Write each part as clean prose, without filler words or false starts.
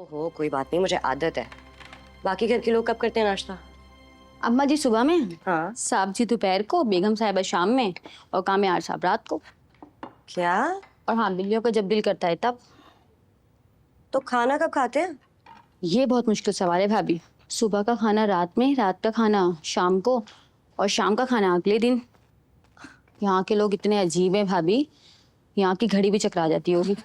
ओहो कोई बात नहीं, मुझे आदत है। बाकी घर के लोग कब करते हैं नाश्ता? अम्मा जी सुबह में, हाँ। साहब जी दोपहर को, बेगम साहिबा शाम में और कामयार साहब रात को। क्या? और हाँ, बिल्लियों का जब दिल करता है तब। तो खाना कब खाते हैं? ये बहुत मुश्किल सवाल है भाभी। सुबह का खाना रात में, रात का खाना शाम को और शाम का खाना अगले दिन। यहाँ के लोग इतने अजीब हैं भाभी, यहाँ की घड़ी भी चकरा जाती होगी।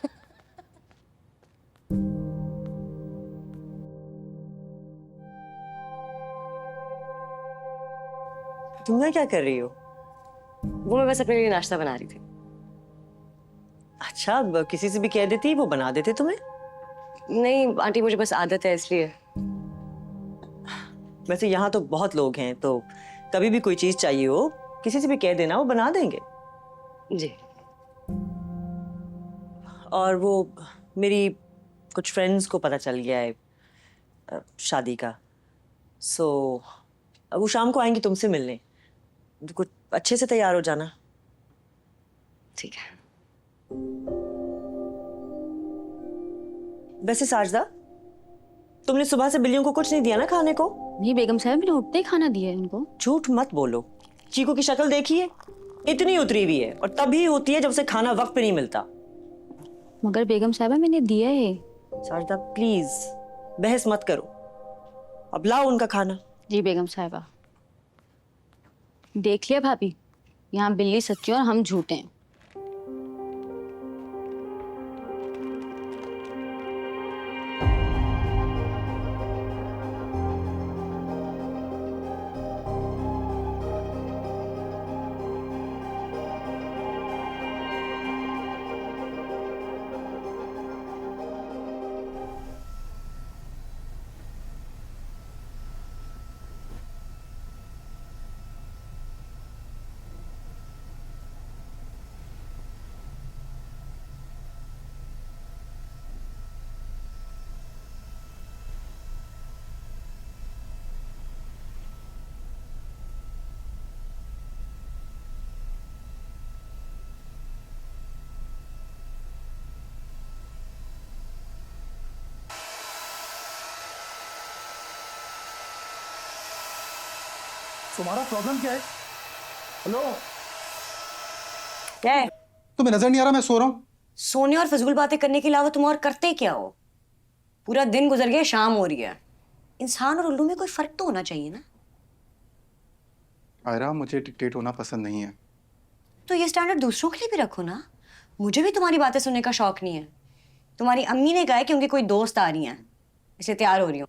तुम यहाँ क्या कर रही हो? वो मैं बस अपने लिए नाश्ता बना रही थी। अच्छा, किसी से भी कह देती, वो बना देते तुम्हें। नहीं आंटी, मुझे बस आदत है इसलिए। वैसे यहाँ तो बहुत लोग हैं, तो कभी भी कोई चीज चाहिए हो किसी से भी कह देना, वो बना देंगे। जी। और वो मेरी कुछ फ्रेंड्स को पता चल गया है शादी का, सो वो शाम को आएंगी तुमसे मिलने। कुछ अच्छे से तैयार हो जाना। ठीक है। वैसे साजदा, तुमने सुबह से बिल्लियों को कुछ नहीं दिया ना खाने को? नहीं बेगम साहब, मैंने उठते ही खाना दिया है उनको। झूठ मत बोलो। चीकू की शक्ल देखिए, इतनी उतरी हुई है, और तभी होती है जब उसे खाना वक्त पे नहीं मिलता। मगर बेगम साहबा मैंने दिया है। साजदा प्लीज बहस मत करो, अब लाओ उनका खाना। जी बेगम साहिबा। देख लिया भाभी, यहाँ बिल्ली सच्ची और हम झूठे हैं। तुम्हारा प्रॉब्लम क्या है? हेलो, क्या है? तुम्हें नजर नहीं आ रहा मैं सो रहा हूँ? सोने और फजूल बातें करने के अलावा तुम और करते क्या हो? पूरा दिन गुजर गया, शाम हो रही है। इंसान और उल्लू में कोई फर्क तो होना चाहिए ना। आयरा, मुझे डिक्टेट होना पसंद नहीं है। तो ये स्टैंडर्ड दूसरों के लिए भी रखो ना। मुझे भी तुम्हारी बातें सुनने का शौक नहीं है। तुम्हारी अम्मी ने कहा है कि उनकी कोई दोस्त आ रही हैं, इसलिए तैयार हो रही हूँ।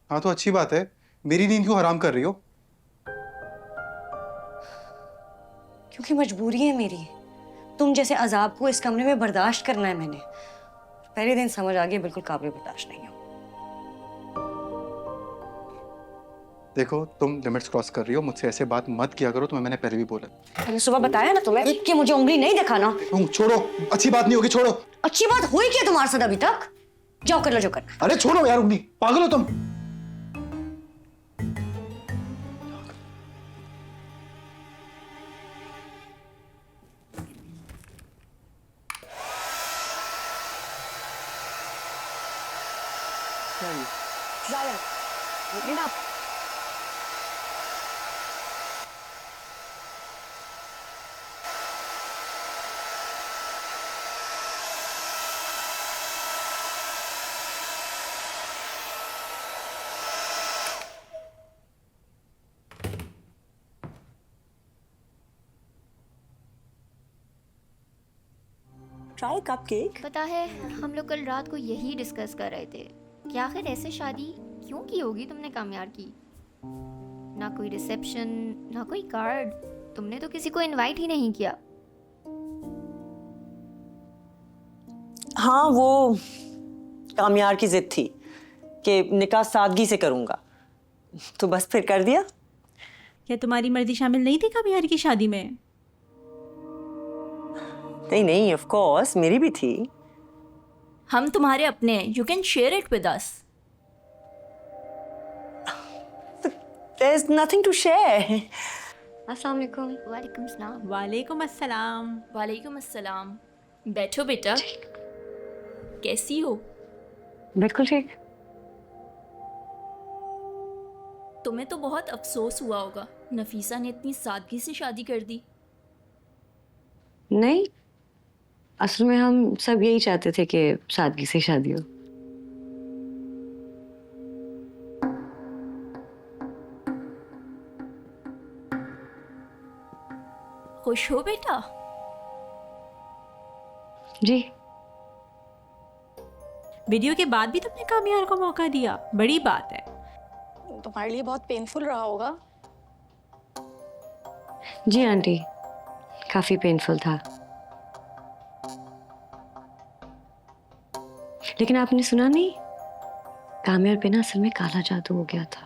हाँ तो अच्छी बात है, मेरी नींद क्यों हराम कर रही हो? क्योंकि मजबूरी है मेरी। तुम जैसे अजाब को इस कमरे में बर्दाश्त करना है मैंने। पहले दिन समझ आ गया, बिल्कुल काबिल बर्दाश्त नहीं हो। देखो, तुम लिमिट्स क्रॉस कर रही हो, मुझसे ऐसे बात मत किया करो, तुम्हें मैंने पहले भी बोला। मैंने सुबह बताया ना तुम्हें कि मुझे उंगली नहीं दिखाना। छोड़ो, अच्छी बात नहीं होगी, छोड़ो। अच्छी बात हुई क्या तुम्हारे साथ अभी तक? जाओ कर लो जो करना। अरे छोड़ो यार, उंगली, पागल हो तुम। Try cupcake. पता है, हम लोग कल रात को यही डिस्कस कर रहे थे कि आखिर ऐसे शादी क्यों की होगी तुमने कामयार की। ना कोई रिसेप्शन, ना कोई कार्ड, तुमने तो किसी को इनवाइट ही नहीं किया। हाँ, वो कामयार की जिद थी कि निकाह सादगी से करूंगा, तो बस फिर कर दिया। क्या तुम्हारी मर्जी शामिल नहीं थी कामयार की शादी में? नहीं नहीं, ऑफ कोर्स मेरी भी थी। हम तुम्हारे अपने हैं, you can share it with us. There's nothing to share. अस्सलाम वालेकुम। वालेकुम सलाम। वालेकुम अस्सलाम। वालेकुम अस्सलाम। बैठो बेटा। कैसी हो? बिल्कुल ठीक। तुम्हें तो बहुत अफसोस हुआ होगा, नफीसा ने इतनी सादगी से शादी कर दी। नहीं, असल में हम सब यही चाहते थे कि सादगी से शादी हो। खुश हो बेटा? जी। वीडियो के बाद भी तुमने कामयार को मौका दिया, बड़ी बात है। तुम्हारे लिए बहुत पेनफुल रहा होगा। जी आंटी, काफी पेनफुल था। लेकिन आपने सुना नहीं, कामयार पे ना असल में काला जादू हो गया था।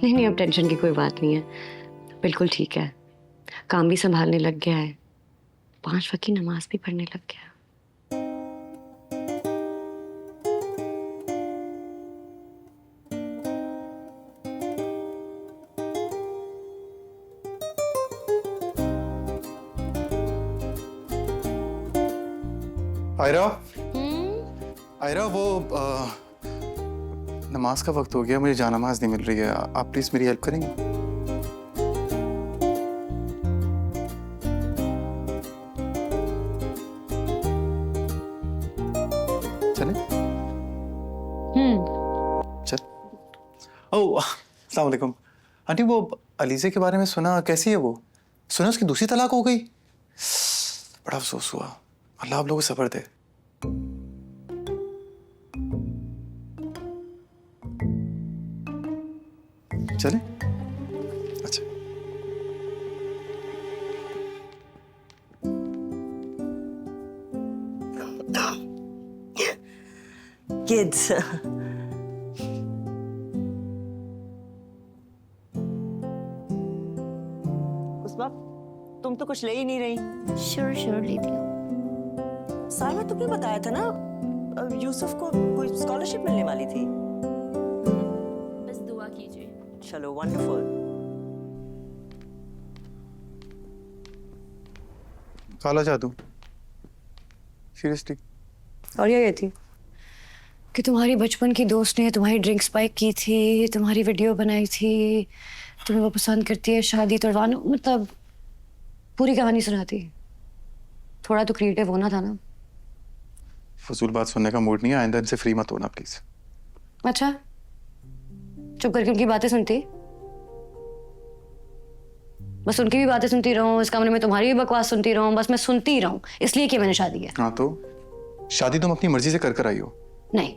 नहीं, अब टेंशन की कोई बात नहीं है, बिल्कुल ठीक है। काम भी संभालने लग गया है, 5 वक्त की नमाज भी पढ़ने लग गया। आयरा, आयरा वो नमाज का वक्त हो गया, मुझे जानमाज नहीं मिल रही है, आप प्लीज मेरी हेल्प करेंगे? चले? चल। ओह, अस्सलाम वालेकुम। आंटी, वो अलीज़े के बारे में सुना, कैसी है वो? सुना उसकी दूसरी तलाक हो गई। बड़ा अफसोस हुआ। अल्लाह आप लोगों को सब्र दे। चले? अच्छा। Kids. उस्मा, तुम तो कुछ ले ही नहीं रही। श्योर लेती हूँ। सालमा, तुमने बताया था ना यूसुफ को कोई स्कॉलरशिप मिलने वाली थी। बस दुआ कीजिए। चलो, वंडरफुल। काला जादू, सीरियसली? और ये थी कि तुम्हारी बचपन की दोस्त ने तुम्हारी ड्रिंक स्पाइक की थी, तुम्हारी वीडियो बनाई थी, तुम्हें वो पसंद करती है, शादी तुड़वाना, मतलब पूरी कहानी सुनाती। थोड़ा तो क्रिएटिव होना था ना। फजूल बात सुनने का मूड नहीं है, आइंदा इनसे फ्री मत होना प्लीज। अच्छा, चुप करके उनकी बातें सुनती? बस उनकी भी बातें सुनती रहूं, इस कमरे में तुम्हारी भी बकवास सुनती रहूं, बस मैं सुनती रहूं, इसलिए कि मैंने शादी की। हाँ तो शादी तुम अपनी मर्जी से कर आई हो। नहीं,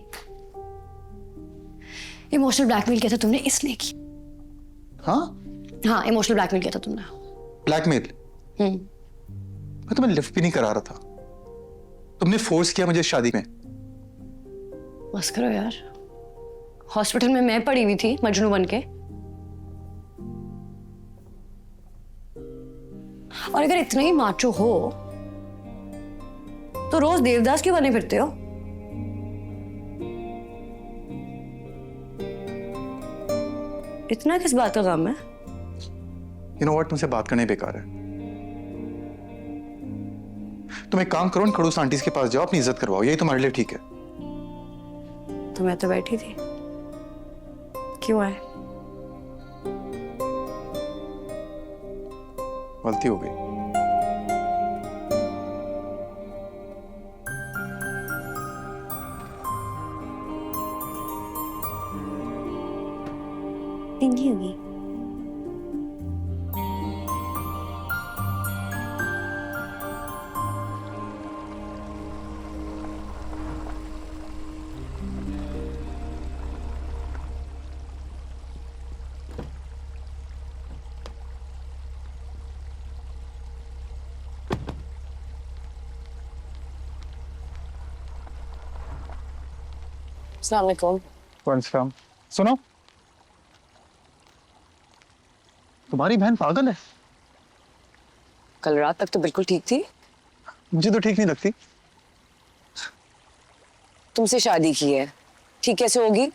इमोशनल ब्लैकमेल किया था तुमने, इसलिए की। हाँ, हाँ, इमोशनल ब्लैकमेल किया था तुमने। ब्लैकमेल? मैं तुम्हें लिफ्ट भी नहीं करा रहा था, तुमने फोर्स किया मुझे शादी में। बस करो यार, हॉस्पिटल में मैं पड़ी हुई थी मजनू बन के। और अगर इतना ही माचो हो तो रोज देवदास क्यों बने फिरते हो? इतना किस बात का गम है? यू नो व्हाट, तुमसे बात करने बेकार है। तुम एक काम करो, इन खड़ूस आंटीज के पास जाओ, अपनी इज्जत करवाओ, यही तुम्हारे लिए ठीक है। तो मैं तो बैठी थी, क्यों आए? गलती हो गई। पिंकी होगी। अस्सलाम वालेकुम। सुनो, तुम्हारी बहन पागल है। कल रात तक तो बिल्कुल ठीक थी। मुझे तो ठीक नहीं लगती। तुमसे शादी की है, ठीक कैसे होगी?